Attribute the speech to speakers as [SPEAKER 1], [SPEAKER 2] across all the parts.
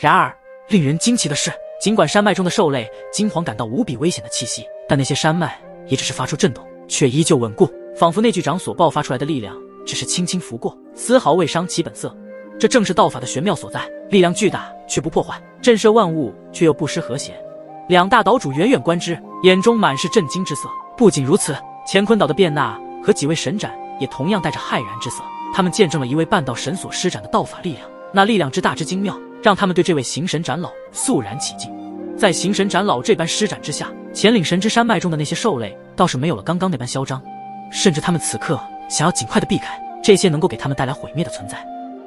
[SPEAKER 1] 然而，令人惊奇的是，尽管山脉中的兽类惊惶感到无比危险的气息，但那些山脉也只是发出震动，却依旧稳固，仿佛那具掌所爆发出来的力量只是轻轻拂过，丝毫未伤其本色。这正是道法的玄妙所在，力量巨大却不破坏，震慑万物却又不失和谐。两大岛主远远观之，眼中满是震惊之色。不仅如此，乾坤岛的卞娜和几位神斩也同样带着骇然之色，他们见证了一位半道神所施展的道法力量，那力量之大之精妙，让他们对这位行神长老肃然起敬。在行神长老这般施展之下，乾岭神之山脉中的那些兽类倒是没有了刚刚那般嚣张，甚至他们此刻想要尽快的避开这些能够给他们带来毁灭的存在。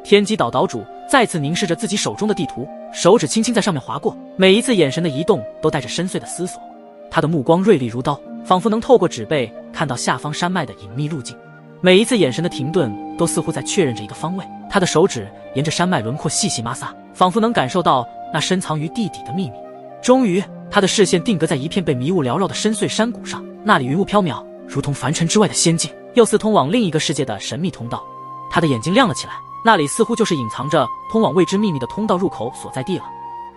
[SPEAKER 1] 天机岛岛主再次凝视着自己手中的地图，手指轻轻在上面划过，每一次眼神的移动都带着深邃的思索。他的目光锐利如刀，仿佛能透过纸背看到下方山脉的隐秘路径。每一次眼神的停顿都似乎在确认着一个方位。他的手指沿着山脉轮廓细细摩挲，仿佛能感受到那深藏于地底的秘密。终于，他的视线定格在一片被迷雾缭绕的深邃山谷上，那里云雾飘渺，如同凡尘之外的仙境，又似通往另一个世界的神秘通道。他的眼睛亮了起来，那里似乎就是隐藏着通往未知秘密的通道入口所在地了。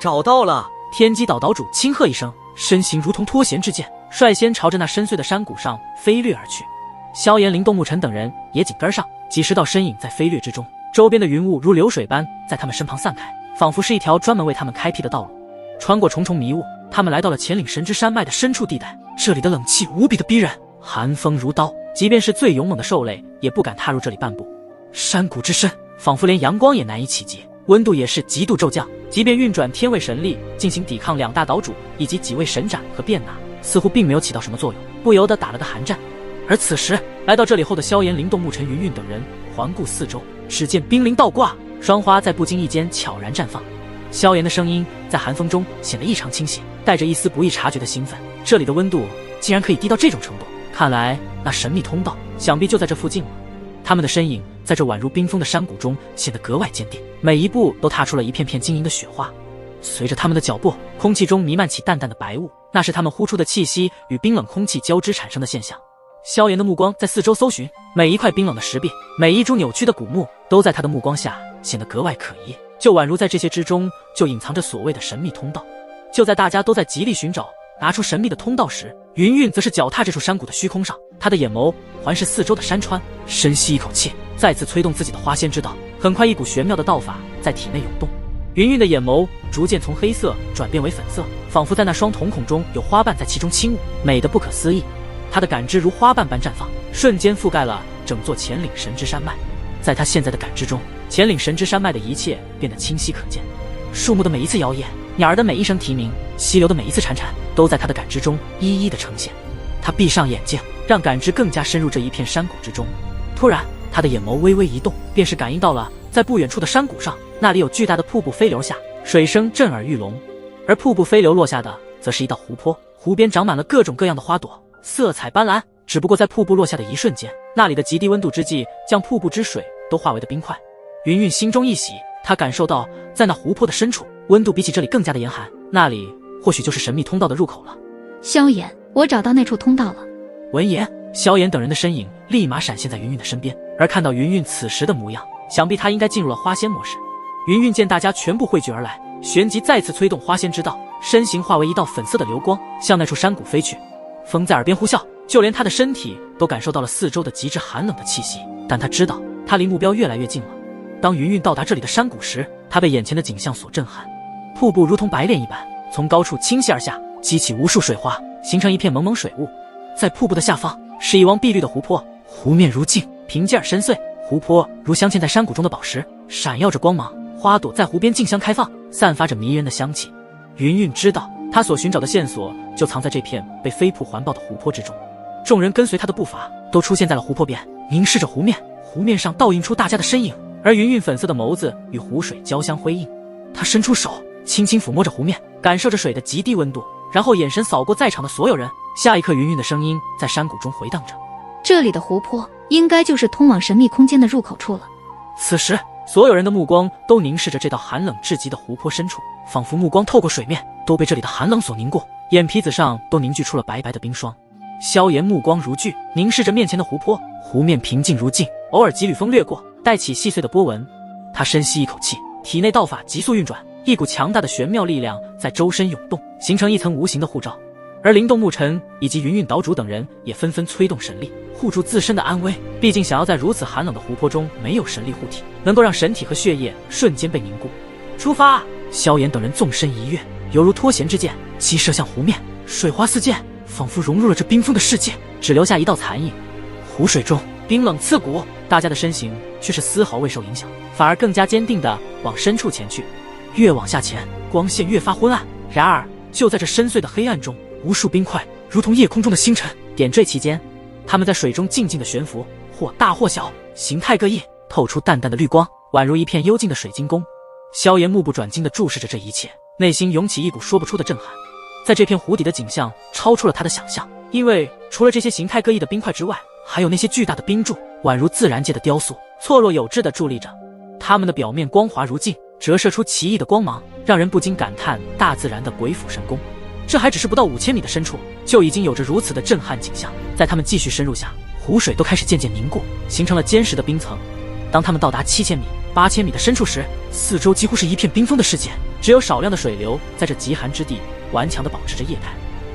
[SPEAKER 2] 找到了！
[SPEAKER 1] 天机岛岛主轻喝一声，身形如同脱弦之箭，率先朝着那深邃的山谷上飞掠而去。萧炎、灵动牧尘等人也紧跟上，几十道身影在飞掠之中，周边的云雾如流水般在他们身旁散开，仿佛是一条专门为他们开辟的道路。穿过重重迷雾，他们来到了乾岭神之山脉的深处地带，这里的冷气无比的逼人，寒风如刀，即便是最勇猛的兽类也不敢踏入这里半步。山谷之深，仿佛连阳光也难以企及，温度也是极度骤降，即便运转天位神力进行抵抗两大岛主以及几位神斩和卞娜，似乎并没有起到什么作用，不由得打了个寒战。而此时来到这里后的萧炎、灵动牧尘、云韵等人环顾四周，只见冰凌倒挂，霜花在不经意间悄然绽放。萧炎的声音在寒风中显得异常清晰，带着一丝不易察觉的兴奋。这里的温度竟然可以低到这种程度，看来那神秘通道想必就在这附近了。他们的身影在这宛如冰封的山谷中显得格外坚定，每一步都踏出了一片片晶莹的雪花。随着他们的脚步，空气中弥漫起淡淡的白雾，那是他们呼出的气息与冰冷空气交织产生的现象。萧炎的目光在四周搜寻，每一块冰冷的石壁，每一株扭曲的古木，都在他的目光下显得格外可疑，就宛如在这些之中就隐藏着所谓的神秘通道。就在大家都在极力寻找拿出神秘的通道时，云韵则是脚踏这处山谷的虚空上，他的眼眸环视四周的山川，深吸一口气，再次催动自己的花仙之道。很快，一股玄妙的道法在体内涌动，云韵的眼眸逐渐从黑色转变为粉色，仿佛在那双瞳孔中有花瓣在其中轻舞，美得不可思议。他的感知如花瓣般绽放，瞬间覆盖了整座乾岭神之山脉。在他现在的感知中，乾岭神之山脉的一切变得清晰可见，树木的每一次摇曳，鸟儿的每一声啼鸣，溪流的每一次潺潺，都在他的感知中一一的呈现。他闭上眼睛，让感知更加深入这一片山谷之中。突然，他的眼眸微微一动，便是感应到了在不远处的山谷上，那里有巨大的瀑布飞流下，水声震耳欲聋。而瀑布飞流落下的则是一道湖泊，湖边长满了各种各样的花朵，色彩斑斓。只不过在瀑布落下的一瞬间，那里的极低温度之际将瀑布之水都化为了冰块。云韵心中一喜，她感受到在那湖泊的深处，温度比起这里更加的严寒，那里或许就是神秘通道的入口了。
[SPEAKER 3] 萧炎，我找到那处通道了。
[SPEAKER 1] 闻言，萧炎等人的身影立马闪现在云韵的身边，而看到云韵此时的模样，想必她应该进入了花仙模式。云韵见大家全部汇聚而来，旋即再次催动花仙之道，身形化为一道粉色的流光，向那处山谷飞去。风在耳边呼啸，就连他的身体都感受到了四周的极致寒冷的气息，但他知道他离目标越来越近了。当云韵到达这里的山谷时，他被眼前的景象所震撼。瀑布如同白练一般从高处倾泻而下，激起无数水花，形成一片蒙蒙水雾。在瀑布的下方是一汪碧绿的湖泊，湖面如镜，平静而深邃，湖泊如镶嵌在山谷中的宝石，闪耀着光芒，花朵在湖边竞相开放，散发着迷人的香气。云韵知道他所寻找的线索就藏在这片被飞瀑环抱的湖泊之中。众人跟随他的步伐都出现在了湖泊边，凝视着湖面，湖面上倒映出大家的身影，而云韵粉色的眸子与湖水交相辉映。他伸出手轻轻抚摸着湖面，感受着水的极低温度，然后眼神扫过在场的所有人。下一刻，云韵的声音在山谷中回荡着，
[SPEAKER 3] 这里的湖泊应该就是通往神秘空间的入口处了。
[SPEAKER 1] 此时所有人的目光都凝视着这道寒冷至极的湖泊深处，仿佛目光透过水面都被这里的寒冷所凝固，眼皮子上都凝聚出了白白的冰霜。萧炎目光如炬，凝视着面前的湖泊，湖面平静如镜，偶尔几缕风掠过，带起细碎的波纹。他深吸一口气，体内道法急速运转，一股强大的玄妙力量在周身涌动，形成一层无形的护罩。而灵动牧尘以及云韵岛主等人也纷纷催动神力，护住自身的安危。毕竟想要在如此寒冷的湖泊中没有神力护体，能够让神体和血液瞬间被凝固。出发！萧炎等人纵身一跃，犹如脱弦之箭，激射向湖面，水花四溅，仿佛融入了这冰封的世界，只留下一道残影。湖水中冰冷刺骨，大家的身形却是丝毫未受影响，反而更加坚定地往深处前去。越往下潜，光线越发昏暗。然而就在这深邃的黑暗中，无数冰块如同夜空中的星辰点缀其间，它们在水中静静地悬浮，或大或小，形态各异，透出淡淡的绿光，宛如一片幽静的水晶宫。萧炎目不转睛地注视着这一切，内心涌起一股说不出的震撼。在这片湖底的景象超出了他的想象，因为除了这些形态各异的冰块之外，还有那些巨大的冰柱，宛如自然界的雕塑，错落有致地伫立着。它们的表面光滑如镜，折射出奇异的光芒，让人不禁感叹大自然的鬼斧神工。这还只是不到5000米的深处，就已经有着如此的震撼景象。在他们继续深入下，湖水都开始渐渐凝固，形成了坚实的冰层。当他们到达7000米、8000米的深处时，四周几乎是一片冰封的世界，只有少量的水流在这极寒之地顽强地保持着液态。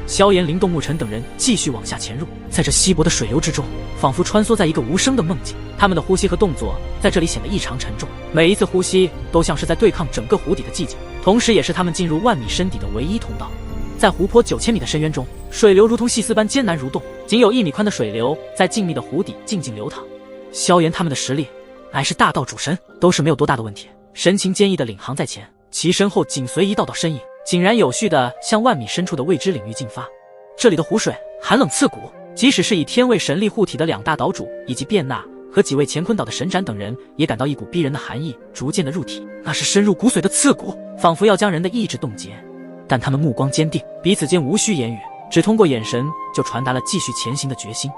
[SPEAKER 1] 萧炎、灵动牧尘等人继续往下潜入，在这稀薄的水流之中，仿佛穿梭在一个无声的梦境。他们的呼吸和动作在这里显得异常沉重，每一次呼吸都像是在对抗整个湖底的寂静，同时也是他们进入万米深底的唯一通道。在湖泊9000米的深渊中，水流如同细丝般艰难蠕动，仅有1米宽的水流在静谧的湖底静静流淌。萧炎他们的实力乃是大道主神，都是没有多大的问题，神情坚毅地领航在前，其身后紧随一道道身影，井然有序地向万米深处的未知领域进发。这里的湖水寒冷刺骨，即使是以天位神力护体的2大岛主以及卞娜和几位乾坤岛的神斩等人，也感到一股逼人的寒意逐渐的入体，那是深入骨髓的刺骨，仿佛要将人的意志冻结。但他们目光坚定，彼此间无需言语，只通过眼神就传达了继续前行的决心。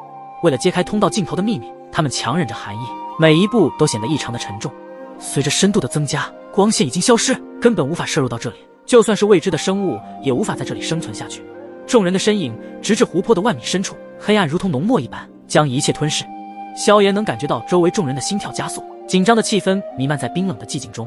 [SPEAKER 1] 为了揭开通道尽头的秘密，他们强忍着寒意，每一步都显得异常的沉重。随着深度的增加，光线已经消失，根本无法射入到这里，就算是未知的生物也无法在这里生存下去。众人的身影直至湖泊的万米深处，黑暗如同浓墨一般将一切吞噬。萧炎能感觉到周围众人的心跳加速，紧张的气氛弥漫在冰冷的寂静中。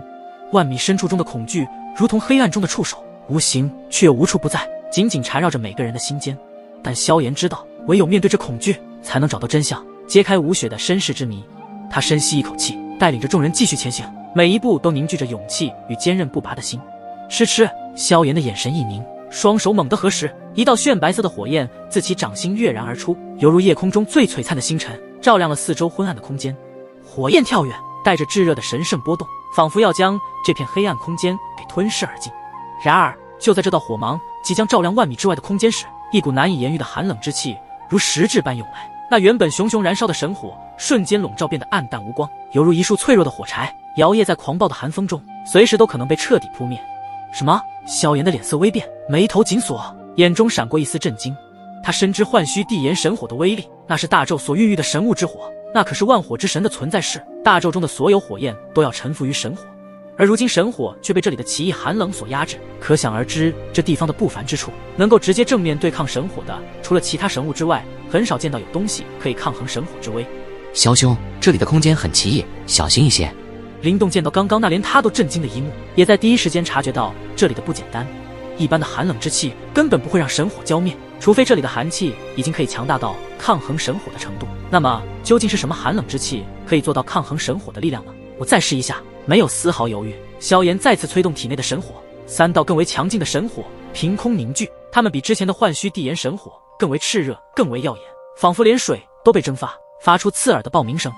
[SPEAKER 1] 万米深处中的恐惧如同黑暗中的触手，无形却又无处不在，紧紧缠绕着每个人的心间。但萧炎知道，唯有面对这恐惧，才能找到真相，揭开吴雪的身世之谜。他深吸一口气，带领着众人继续前行，每一步都凝聚着勇气与坚韧不拔的心。痴痴，萧炎的眼神一凝，双手猛地合十，一道炫白色的火焰自其掌心跃然而出，犹如夜空中最璀璨的星辰，照亮了四周昏暗的空间。火焰跳跃，带着炙热的神圣波动，仿佛要将这片黑暗空间给吞噬而尽。然而就在这道火芒即将照亮万米之外的空间时，一股难以言喻的寒冷之气如实质般涌来。那原本熊熊燃烧的神火瞬间笼罩，变得暗淡无光，犹如一束脆弱的火柴，摇曳在狂暴的寒风中，随时都可能被彻底扑灭。什么？萧炎的脸色微变，眉头紧锁，眼中闪过一丝震惊。他深知幻虚地炎神火的威力，那是大纣所孕育的神物之火，那可是万火之神的存在世，大纣中的所有火焰都要臣服于神火。而如今神火却被这里的奇异寒冷所压制，可想而知这地方的不凡之处。能够直接正面对抗神火的，除了其他神物之外，很少见到有东西可以抗衡神火之威。
[SPEAKER 2] 萧兄，这里的空间很奇异，小心一些。
[SPEAKER 1] 灵动见到刚刚那连他都震惊的一幕，也在第一时间察觉到这里的不简单。一般的寒冷之气根本不会让神火浇灭，除非这里的寒气已经可以强大到抗衡神火的程度。那么究竟是什么寒冷之气可以做到抗衡神火的力量呢？我再试一下。没有丝毫犹豫，萧炎再次催动体内的神火，3道更为强劲的神火凭空凝聚，它们比之前的幻虚地炎神火更为炽热，更为耀眼，仿佛连水都被蒸发，发出刺耳的爆鸣声。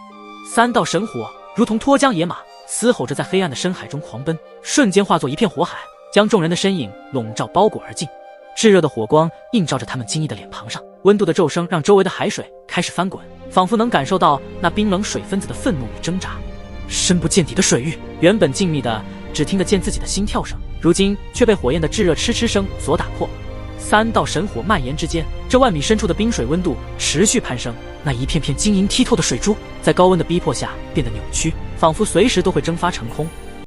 [SPEAKER 1] 3道神火如同脱缰野马，嘶吼着在黑暗的深海中狂奔，瞬间化作一片火海，将众人的身影笼罩包裹而尽。炙热的火光映照着他们惊异的脸庞上，温度的骤升让周围的海水开始翻滚，仿佛能感受到那冰冷水分子的愤怒与挣扎。深不见底的水域，原本静谧的只听得见自己的心跳声，如今却被火焰的炙热嗤嗤声所打破。3道神火蔓延之间，这万米深处的冰水温度持续攀升，那一片片晶莹剔透的水珠在高温的逼迫下变得扭曲，仿佛随时都会蒸发成空。